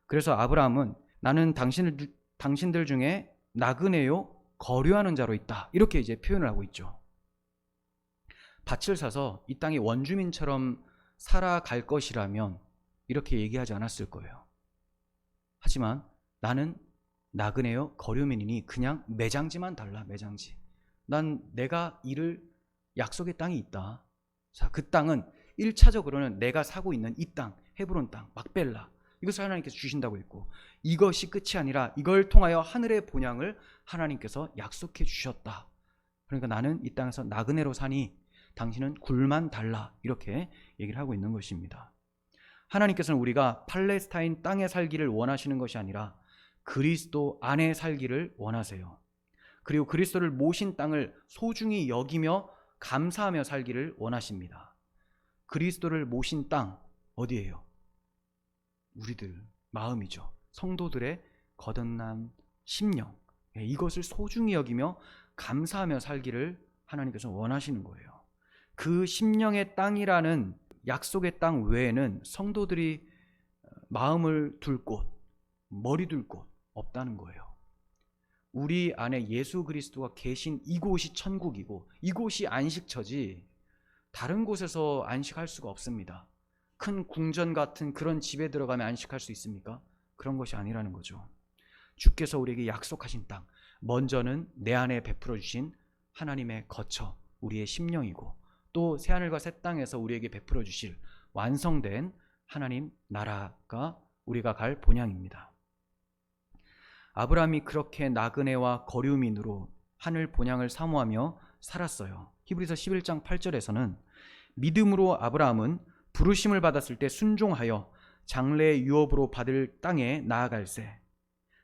그래서 아브라함은 나는 당신들 중에 나그네요 거류하는 자로 있다, 이렇게 이제 표현을 하고 있죠. 밭을 사서 이 땅의 원주민처럼 살아갈 것이라면 이렇게 얘기하지 않았을 거예요. 하지만 나는 나그네요 거류민이니 그냥 매장지만 달라, 매장지. 난 내가 이를 약속의 땅이 있다. 자, 그 땅은 1차적으로는 내가 사고 있는 이 땅, 헤브론 땅, 막벨라, 이것을 하나님께서 주신다고 했고, 이것이 끝이 아니라 이걸 통하여 하늘의 본향을 하나님께서 약속해 주셨다. 그러니까 나는 이 땅에서 나그네로 사니 당신은 굴만 달라, 이렇게 얘기를 하고 있는 것입니다. 하나님께서는 우리가 팔레스타인 땅에 살기를 원하시는 것이 아니라 그리스도 안에 살기를 원하세요. 그리고 그리스도를 모신 땅을 소중히 여기며 감사하며 살기를 원하십니다. 그리스도를 모신 땅 어디예요? 우리들 마음이죠. 성도들의 거듭난 심령, 이것을 소중히 여기며 감사하며 살기를 하나님께서 원하시는 거예요. 그 심령의 땅이라는 약속의 땅 외에는 성도들이 마음을 둘 곳, 머리 둘 곳 없다는 거예요. 우리 안에 예수 그리스도가 계신 이곳이 천국이고 이곳이 안식처지 다른 곳에서 안식할 수가 없습니다. 큰 궁전 같은 그런 집에 들어가면 안식할 수 있습니까? 그런 것이 아니라는 거죠. 주께서 우리에게 약속하신 땅, 먼저는 내 안에 베풀어 주신 하나님의 거처, 우리의 심령이고, 또 새하늘과 새 땅에서 우리에게 베풀어 주실 완성된 하나님 나라가 우리가 갈 본향입니다. 아브라함이 그렇게 나그네와 거류민으로 하늘 본향을 사모하며 살았어요. 히브리서 11장 8절에서는 믿음으로 아브라함은 부르심을 받았을 때 순종하여 장래의 유업으로 받을 땅에 나아갈새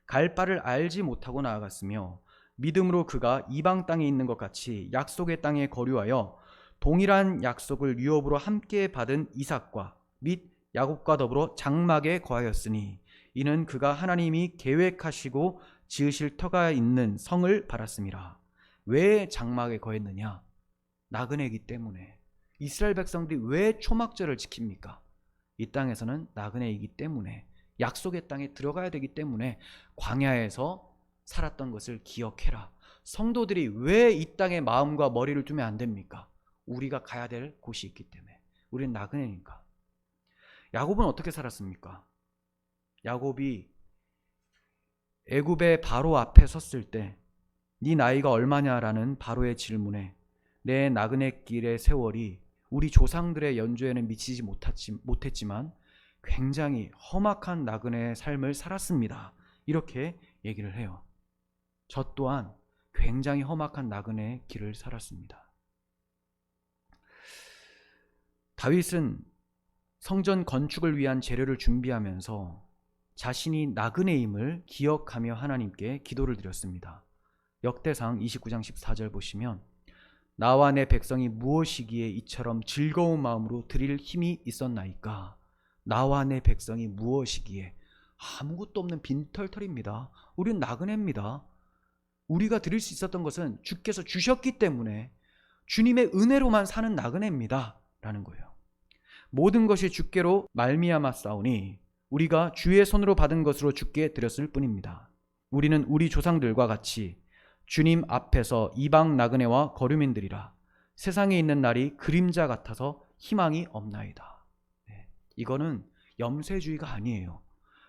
갈 바를 알지 못하고 나아갔으며, 믿음으로 그가 이방 땅에 있는 것 같이 약속의 땅에 거류하여 동일한 약속을 유업으로 함께 받은 이삭과 및 야곱과 더불어 장막에 거하였으니 이는 그가 하나님이 계획하시고 지으실 터가 있는 성을 바랐음이라. 왜 장막에 거했느냐? 나그네이기 때문에. 이스라엘 백성들이 왜 초막절을 지킵니까? 이 땅에서는 나그네이기 때문에, 약속의 땅에 들어가야 되기 때문에 광야에서 살았던 것을 기억해라. 성도들이 왜 이 땅에 마음과 머리를 두면 안 됩니까? 우리가 가야 될 곳이 있기 때문에. 우리는 나그네니까. 야곱은 어떻게 살았습니까? 야곱이 애굽의 바로 앞에 섰을 때 네 나이가 얼마냐라는 바로의 질문에 내 나그네 길의 세월이 우리 조상들의 연조에는 미치지 못했지만 굉장히 험악한 나그네의 삶을 살았습니다. 이렇게 얘기를 해요. 저 또한 굉장히 험악한 나그네의 길을 살았습니다. 다윗은 성전 건축을 위한 재료를 준비하면서 자신이 나그네임을 기억하며 하나님께 기도를 드렸습니다. 역대상 29장 14절 보시면 나와 내 백성이 무엇이기에 이처럼 즐거운 마음으로 드릴 힘이 있었나이까. 나와 내 백성이 무엇이기에. 아무것도 없는 빈털털입니다. 우리는 나그네입니다. 우리가 드릴 수 있었던 것은 주께서 주셨기 때문에 주님의 은혜로만 사는 나그네입니다 라는 거예요. 모든 것이 주께로 말미암아 싸우니 우리가 주의 손으로 받은 것으로 주께 드렸을 뿐입니다. 우리는 우리 조상들과 같이 주님 앞에서 이방 나그네와 거류민들이라. 세상에 있는 날이 그림자 같아서 희망이 없나이다. 이거는 염세주의가 아니에요.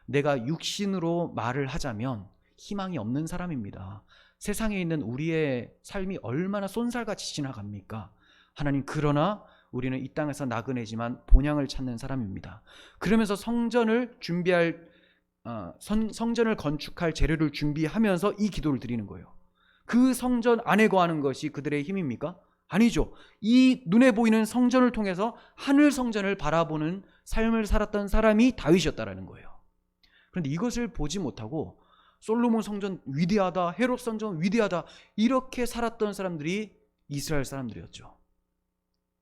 내가 육신으로 말을 하자면 희망이 없는 사람입니다. 세상에 있는 우리의 삶이 얼마나 쏜살같이 지나갑니까? 하나님, 그러나 우리는 이 땅에서 나그네지만 본향을 찾는 사람입니다. 그러면서 성전을 건축할 재료를 준비하면서 이 기도를 드리는 거예요. 그 성전 안에 거하는 것이 그들의 힘입니까? 아니죠. 이 눈에 보이는 성전을 통해서 하늘 성전을 바라보는 삶을 살았던 사람이 다윗이었다라는 거예요. 그런데 이것을 보지 못하고 솔로몬 성전 위대하다, 헤롯 성전 위대하다, 이렇게 살았던 사람들이 이스라엘 사람들이었죠.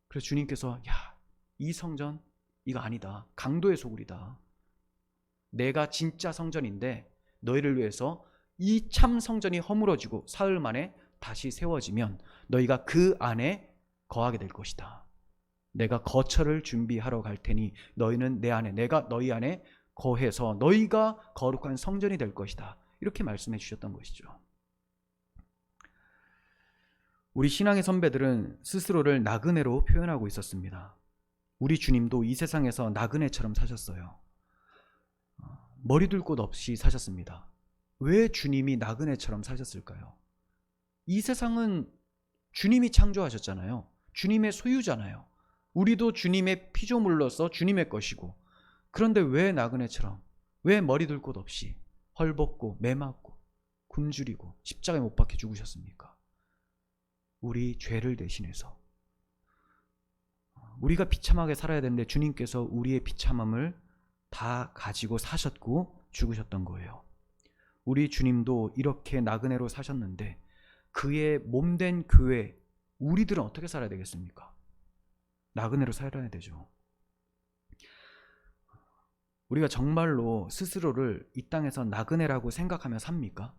그래서 주님께서 이 성전 이거 아니다. 강도의 소굴이다. 내가 진짜 성전인데 너희를 위해서 이 참 성전이 허물어지고 사흘 만에 다시 세워지면 너희가 그 안에 거하게 될 것이다. 내가 거처를 준비하러 갈 테니 너희는 내 안에, 내가 너희 안에 거해서 너희가 거룩한 성전이 될 것이다. 이렇게 말씀해 주셨던 것이죠. 우리 신앙의 선배들은 스스로를 나그네로 표현하고 있었습니다. 우리 주님도 이 세상에서 나그네처럼 사셨어요. 머리 둘 곳 없이 사셨습니다. 왜 주님이 나그네처럼 사셨을까요? 이 세상은 주님이 창조하셨잖아요. 주님의 소유잖아요. 우리도 주님의 피조물로서 주님의 것이고, 그런데 왜 나그네처럼, 왜 머리 둘 곳 없이 헐벗고 매맞고 굶주리고 십자가에 못 박혀 죽으셨습니까? 우리 죄를 대신해서. 우리가 비참하게 살아야 되는데 주님께서 우리의 비참함을 다 가지고 사셨고 죽으셨던 거예요. 우리 주님도 이렇게 나그네로 사셨는데 그의 몸된 교회, 우리들은 어떻게 살아야 되겠습니까? 나그네로 살아야 되죠. 우리가 정말로 스스로를 이 땅에서 나그네라고 생각하며 삽니까?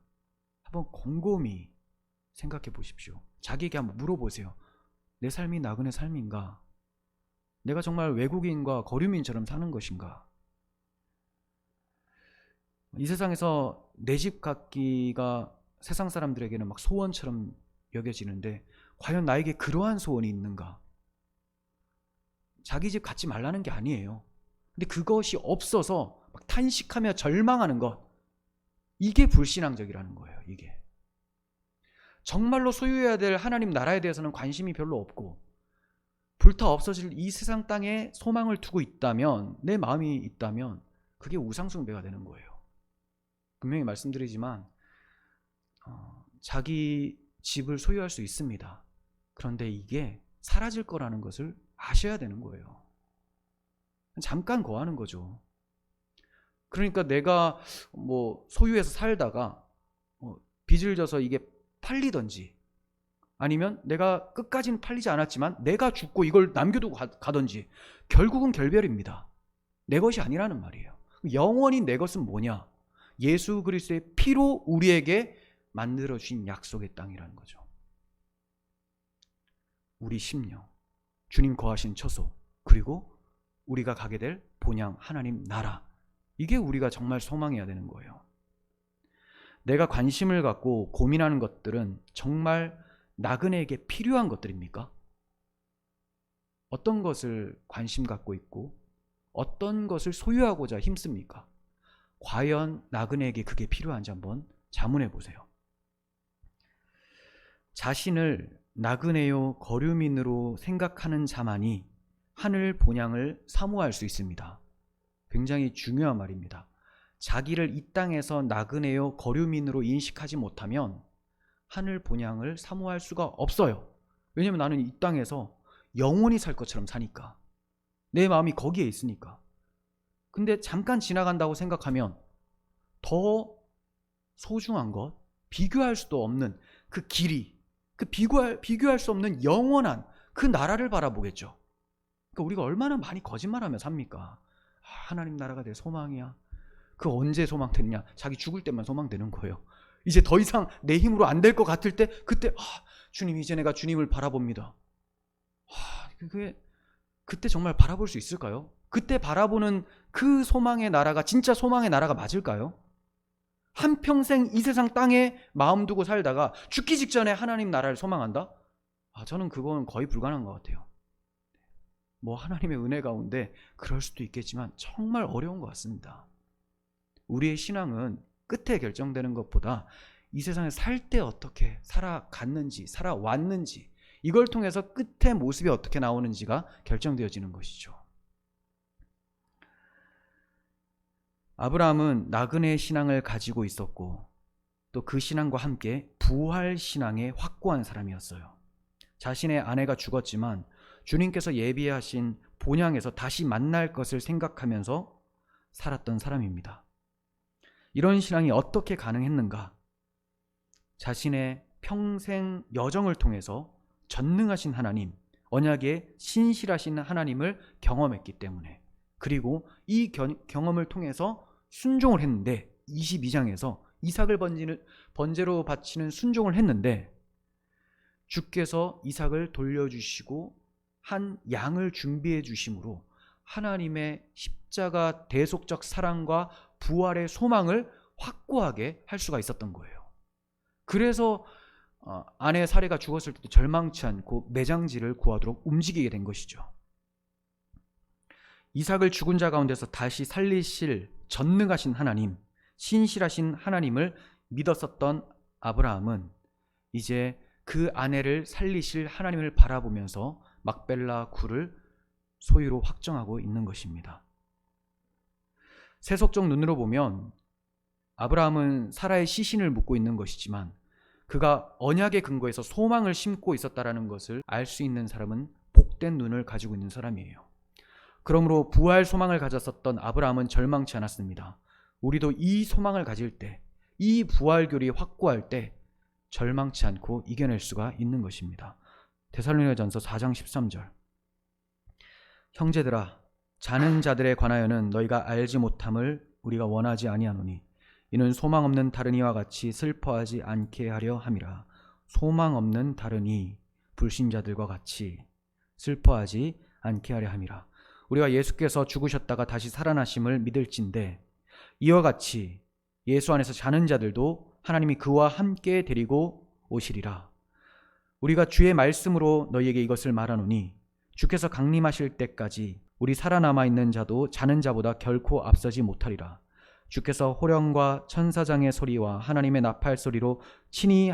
한번 곰곰이 생각해 보십시오. 자기에게 한번 물어보세요. 내 삶이 나그네 삶인가? 내가 정말 외국인과 거류민처럼 사는 것인가? 이 세상에서 내 집 갖기가 세상 사람들에게는 막 소원처럼 여겨지는데 과연 나에게 그러한 소원이 있는가? 자기 집 갖지 말라는 게 아니에요. 근데 그것이 없어서 막 탄식하며 절망하는 것, 이게 불신앙적이라는 거예요. 이게 정말로 소유해야 될 하나님 나라에 대해서는 관심이 별로 없고 불타 없어질 이 세상 땅에 소망을 두고 있다면, 내 마음이 있다면 그게 우상숭배가 되는 거예요. 분명히 말씀드리지만 자기 집을 소유할 수 있습니다. 그런데 이게 사라질 거라는 것을 아셔야 되는 거예요. 잠깐 거하는 거죠. 그러니까 내가 소유해서 살다가 빚을 져서 이게 팔리든지, 아니면 내가 끝까지는 팔리지 않았지만 내가 죽고 이걸 남겨두고 가든지, 결국은 결별입니다. 내 것이 아니라는 말이에요. 영원히 내 것은 뭐냐? 예수 그리스도의 피로 우리에게 만들어주신 약속의 땅이라는 거죠. 우리 심령, 주님 거하신 처소, 그리고 우리가 가게 될 본향 하나님 나라, 이게 우리가 정말 소망해야 되는 거예요. 내가 관심을 갖고 고민하는 것들은 정말 나그네에게 필요한 것들입니까? 어떤 것을 관심 갖고 있고 어떤 것을 소유하고자 힘씁니까? 과연 나그네에게 그게 필요한지 한번 자문해 보세요. 자신을 나그네요 거류민으로 생각하는 자만이 하늘 본향을 사모할 수 있습니다. 굉장히 중요한 말입니다. 자기를 이 땅에서 나그네요 거류민으로 인식하지 못하면 하늘 본향을 사모할 수가 없어요. 왜냐하면 나는 이 땅에서 영원히 살 것처럼 사니까. 내 마음이 거기에 있으니까. 근데 잠깐 지나간다고 생각하면 더 소중한 것, 비교할 수도 없는 그 길이, 그 비교할 수 없는 영원한 그 나라를 바라보겠죠. 그러니까 우리가 얼마나 많이 거짓말하며 삽니까? 하나님 나라가 내 소망이야. 그 언제 소망되느냐? 자기 죽을 때만 소망되는 거예요. 이제 더 이상 내 힘으로 안 될 것 같을 때 그때 주님, 이제 내가 주님을 바라봅니다. 그때 정말 바라볼 수 있을까요? 그때 바라보는 그 소망의 나라가 진짜 소망의 나라가 맞을까요? 한평생 이 세상 땅에 마음 두고 살다가 죽기 직전에 하나님 나라를 소망한다? 저는 그건 거의 불가능한 것 같아요. 뭐 하나님의 은혜 가운데 그럴 수도 있겠지만 정말 어려운 것 같습니다. 우리의 신앙은 끝에 결정되는 것보다 이 세상에 살 때 어떻게 살아갔는지, 살아왔는지, 이걸 통해서 끝의 모습이 어떻게 나오는지가 결정되어지는 것이죠. 아브라함은 나그네 신앙을 가지고 있었고 또 그 신앙과 함께 부활 신앙에 확고한 사람이었어요. 자신의 아내가 죽었지만 주님께서 예비하신 본향에서 다시 만날 것을 생각하면서 살았던 사람입니다. 이런 신앙이 어떻게 가능했는가? 자신의 평생 여정을 통해서 전능하신 하나님, 언약의 신실하신 하나님을 경험했기 때문에, 그리고 이 경험을 통해서 순종을 했는데 22장에서 이삭을 번제로 바치는 순종을 했는데 주께서 이삭을 돌려주시고 한 양을 준비해 주심으로 하나님의 십자가 대속적 사랑과 부활의 소망을 확고하게 할 수가 있었던 거예요. 그래서 아내 사레가 죽었을 때도 절망치 않고 매장지를 구하도록 움직이게 된 것이죠. 이삭을 죽은 자 가운데서 다시 살리실 전능하신 하나님, 신실하신 하나님을 믿었었던 아브라함은 이제 그 아내를 살리실 하나님을 바라보면서 막벨라 굴을 소유로 확정하고 있는 것입니다. 세속적 눈으로 보면 아브라함은 사라의 시신을 묻고 있는 것이지만 그가 언약의 근거에서 소망을 심고 있었다라는 것을 알 수 있는 사람은 복된 눈을 가지고 있는 사람이에요. 그러므로 부활 소망을 가졌었던 아브라함은 절망치 않았습니다. 우리도 이 소망을 가질 때, 이 부활교리 확고할 때 절망치 않고 이겨낼 수가 있는 것입니다. 데살로니가전서 4장 13절. 형제들아, 자는 자들에 관하여는 너희가 알지 못함을 우리가 원하지 아니하노니 이는 소망 없는 다른 이와 같이 슬퍼하지 않게 하려 함이라. 소망 없는 다른 이, 불신자들과 같이 슬퍼하지 않게 하려 함이라. 우리가 예수께서 죽으셨다가 다시 살아나심을 믿을진대 이와 같이 예수 안에서 자는 자들도 하나님이 그와 함께 데리고 오시리라. 우리가 주의 말씀으로 너희에게 이것을 말하노니 주께서 강림하실 때까지 우리 살아남아 있는 자도 자는 자보다 결코 앞서지 못하리라. 주께서 호령과 천사장의 소리와 하나님의 나팔 소리로 친히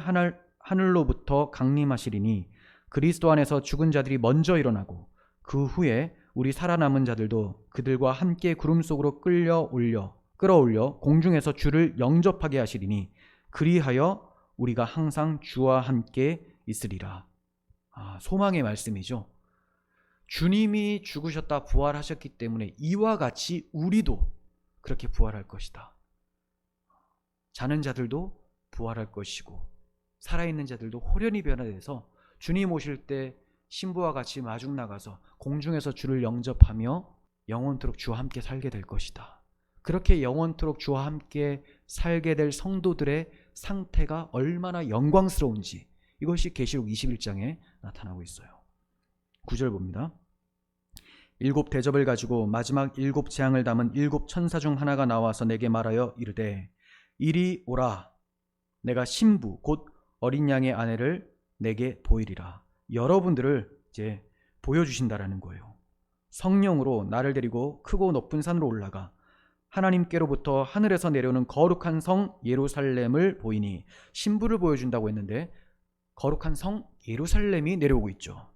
하늘로부터 강림하시리니 그리스도 안에서 죽은 자들이 먼저 일어나고 그 후에 우리 살아남은 자들도 그들과 함께 구름 속으로 끌어올려 공중에서 주를 영접하게 하시리니 그리하여 우리가 항상 주와 함께 있으리라. 소망의 말씀이죠. 주님이 죽으셨다 부활하셨기 때문에 이와 같이 우리도 그렇게 부활할 것이다. 자는 자들도 부활할 것이고 살아있는 자들도 호련히 변화돼서 주님 오실 때 신부와 같이 마중 나가서 공중에서 주를 영접하며 영원토록 주와 함께 살게 될 것이다. 그렇게 영원토록 주와 함께 살게 될 성도들의 상태가 얼마나 영광스러운지 이것이 계시록 21장에 나타나고 있어요. 9절 봅니다. 일곱 대접을 가지고 마지막 일곱 재앙을 담은 일곱 천사 중 하나가 나와서 내게 말하여 이르되 이리 오라. 내가 신부 곧 어린 양의 아내를 내게 보이리라. 여러분들을 이제 보여주신다라는 거예요. 성령으로 나를 데리고 크고 높은 산으로 올라가 하나님께로부터 하늘에서 내려오는 거룩한 성 예루살렘을 보이니, 신부를 보여준다고 했는데 거룩한 성 예루살렘이 내려오고 있죠.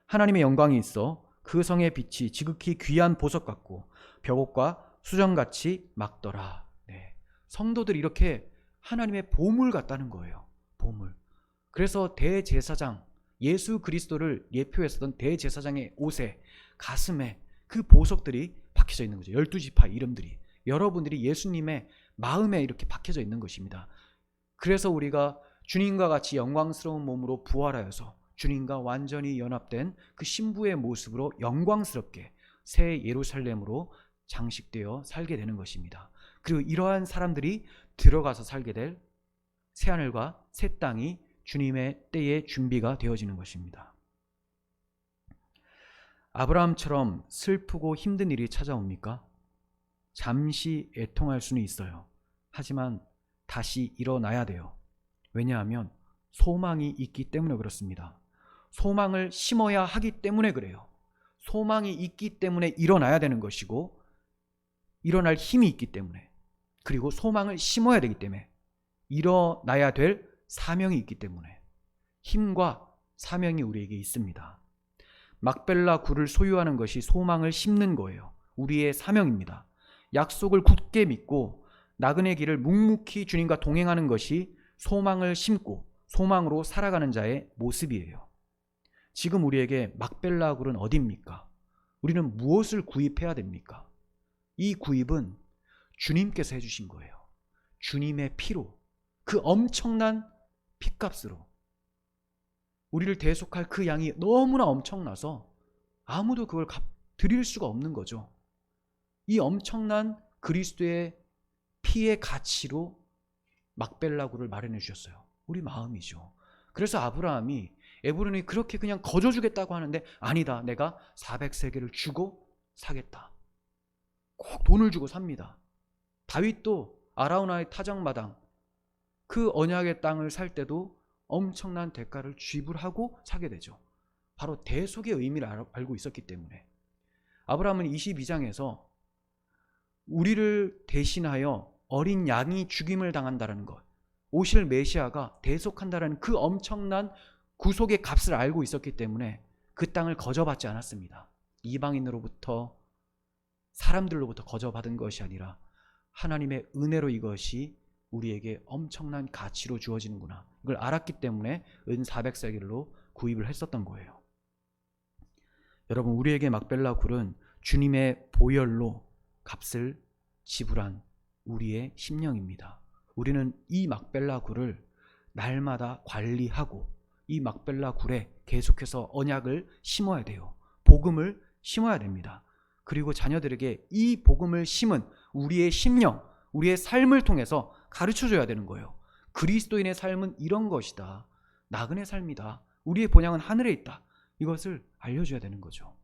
하나님의 영광이 있어 그 성의 빛이 지극히 귀한 보석 같고 벽옥과 수정같이 막더라. 성도들이 이렇게 하나님의 보물 같다는 거예요. 보물. 그래서 대제사장, 예수 그리스도를 예표했었던 대제사장의 옷에, 가슴에 그 보석들이 박혀져 있는 거죠. 12지파 이름들이. 여러분들이 예수님의 마음에 이렇게 박혀져 있는 것입니다. 그래서 우리가 주님과 같이 영광스러운 몸으로 부활하여서 주님과 완전히 연합된 그 신부의 모습으로 영광스럽게 새 예루살렘으로 장식되어 살게 되는 것입니다. 그리고 이러한 사람들이 들어가서 살게 될 새하늘과 새 땅이 주님의 때에 준비가 되어지는 것입니다. 아브라함처럼 슬프고 힘든 일이 찾아옵니까? 잠시 애통할 수는 있어요. 하지만 다시 일어나야 돼요. 왜냐하면 소망이 있기 때문에 그렇습니다. 소망을 심어야 하기 때문에 그래요. 소망이 있기 때문에 일어나야 되는 것이고, 일어날 힘이 있기 때문에, 그리고 소망을 심어야 되기 때문에, 일어나야 될 사명이 있기 때문에 힘과 사명이 우리에게 있습니다. 막벨라 굴을 소유하는 것이 소망을 심는 거예요. 우리의 사명입니다. 약속을 굳게 믿고 나그네 길을 묵묵히 주님과 동행하는 것이 소망을 심고 소망으로 살아가는 자의 모습이에요. 지금 우리에게 막벨라 굴은 어디입니까? 우리는 무엇을 구입해야 됩니까? 이 구입은 주님께서 해주신 거예요. 주님의 피로, 그 엄청난 피값으로. 우리를 대속할 그 양이 너무나 엄청나서 아무도 그걸 드릴 수가 없는 거죠. 이 엄청난 그리스도의 피의 가치로 막벨라 굴을 마련해 주셨어요. 우리 마음이죠. 그래서 아브라함이 에브론이 그렇게 그냥 거저주겠다고 하는데, 아니다, 내가 400세겔을 주고 사겠다. 꼭 돈을 주고 삽니다. 다윗도 아라우나의 타작마당, 그 언약의 땅을 살 때도 엄청난 대가를 지불하고 사게 되죠. 바로 대속의 의미를 알고 있었기 때문에. 아브라함은 22장에서 우리를 대신하여 어린 양이 죽임을 당한다는 것, 오실 메시아가 대속한다는 그 엄청난 구속의 값을 알고 있었기 때문에 그 땅을 거저받지 않았습니다. 이방인으로부터, 사람들로부터 거저받은 것이 아니라 하나님의 은혜로 이것이 우리에게 엄청난 가치로 주어지는구나, 이걸 알았기 때문에 은 400세겔로 구입을 했었던 거예요. 여러분, 우리에게 막벨라 굴은 주님의 보혈로 값을 지불한 우리의 심령입니다. 우리는 이 막벨라 굴을 날마다 관리하고 이 막벨라 굴에 계속해서 언약을 심어야 돼요. 복음을 심어야 됩니다. 그리고 자녀들에게 이 복음을 심은 우리의 심령, 우리의 삶을 통해서 가르쳐줘야 되는 거예요. 그리스도인의 삶은 이런 것이다. 나그네 삶이다. 우리의 본향은 하늘에 있다. 이것을 알려줘야 되는 거죠.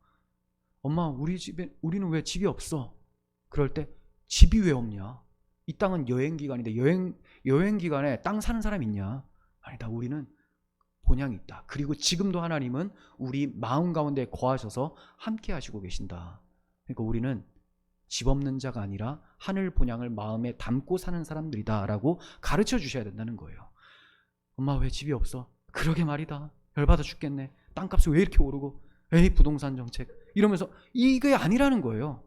엄마, 우리는 왜 집이 없어? 그럴 때 집이 왜 없냐? 이 땅은 여행기간인데 여행기간에 땅 사는 사람 있냐? 아니다. 우리는 본향이 있다. 그리고 지금도 하나님은 우리 마음 가운데 거하셔서 함께 하시고 계신다. 그러니까 우리는 집 없는 자가 아니라 하늘 본향을 마음에 담고 사는 사람들이다 라고 가르쳐 주셔야 된다는 거예요. 엄마, 왜 집이 없어? 그러게 말이다. 열받아 죽겠네. 땅값이 왜 이렇게 오르고, 에이 부동산 정책, 이러면서 이게 아니라는 거예요.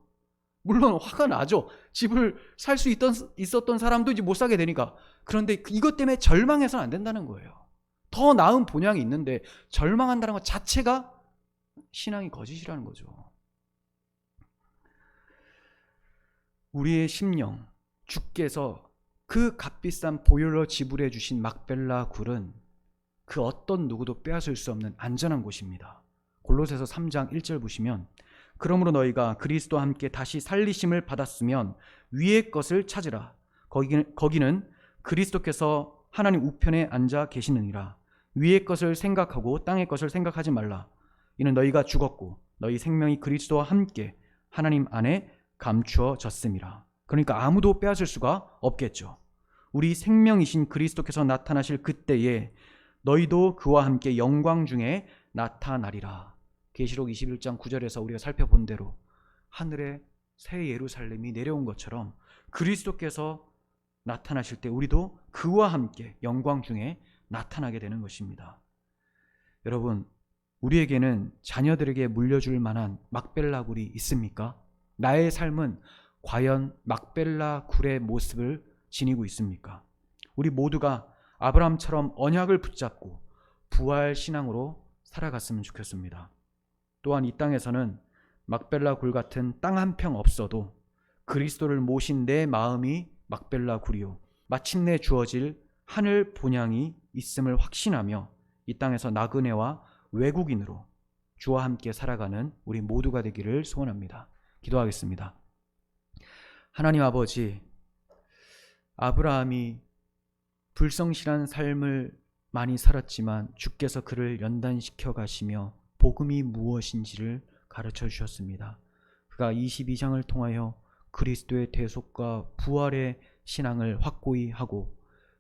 물론 화가 나죠. 집을 살 수 있었던 사람도 이제 못 사게 되니까. 그런데 이것 때문에 절망해서는 안 된다는 거예요. 더 나은 본향이 있는데 절망한다는 것 자체가 신앙이 거짓이라는 거죠. 우리의 심령, 주께서 그 값비싼 보혈로 지불해 주신 막벨라 굴은 그 어떤 누구도 빼앗을 수 없는 안전한 곳입니다. 골로새서 3장 1절 보시면, 그러므로 너희가 그리스도와 함께 다시 살리심을 받았으면 위의 것을 찾으라. 거기는 그리스도께서 하나님 우편에 앉아 계시느니라. 위의 것을 생각하고 땅의 것을 생각하지 말라. 이는 너희가 죽었고 너희 생명이 그리스도와 함께 하나님 안에 감추어졌음이라. 그러니까 아무도 빼앗을 수가 없겠죠. 우리 생명이신 그리스도께서 나타나실 그때에 너희도 그와 함께 영광 중에 나타나리라. 계시록 21장 9절에서 우리가 살펴본 대로 하늘에 새 예루살렘이 내려온 것처럼 그리스도께서 나타나실 때 우리도 그와 함께 영광 중에 나타나게 되는 것입니다. 여러분, 우리에게는 자녀들에게 물려줄 만한 막벨라 굴이 있습니까? 나의 삶은 과연 막벨라 굴의 모습을 지니고 있습니까? 우리 모두가 아브라함처럼 언약을 붙잡고 부활 신앙으로 살아갔으면 좋겠습니다. 또한 이 땅에서는 막벨라 굴 같은 땅 한 평 없어도 그리스도를 모신 내 마음이 막벨라 굴이요 마침내 주어질 하늘 본향이 있음을 확신하며 이 땅에서 나그네와 외국인으로 주와 함께 살아가는 우리 모두가 되기를 소원합니다. 기도하겠습니다. 하나님 아버지, 아브라함이 불성실한 삶을 많이 살았지만 주께서 그를 연단시켜 가시며 복음이 무엇인지를 가르쳐 주셨습니다. 그가 22장을 통하여 그리스도의 대속과 부활의 신앙을 확고히 하고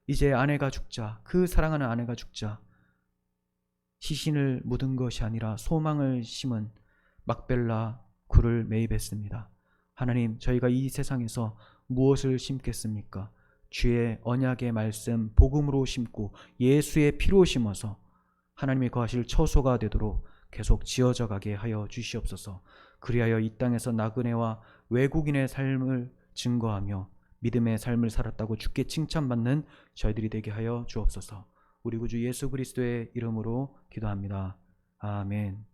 이제 아내가 죽자, 그 사랑하는 아내가 죽자 시신을 묻은 것이 아니라 소망을 심은 막벨라 굴을 매입했습니다. 하나님, 저희가 이 세상에서 무엇을 심겠습니까? 주의 언약의 말씀 복음으로 심고 예수의 피로 심어서 하나님이 거하실 처소가 되도록 계속 지어져 가게 하여 주시옵소서. 그리하여 이 땅에서 나그네와 외국인의 삶을 증거하며 믿음의 삶을 살았다고 주께 칭찬받는 저희들이 되게 하여 주옵소서. 우리 구주 예수 그리스도의 이름으로 기도합니다. 아멘.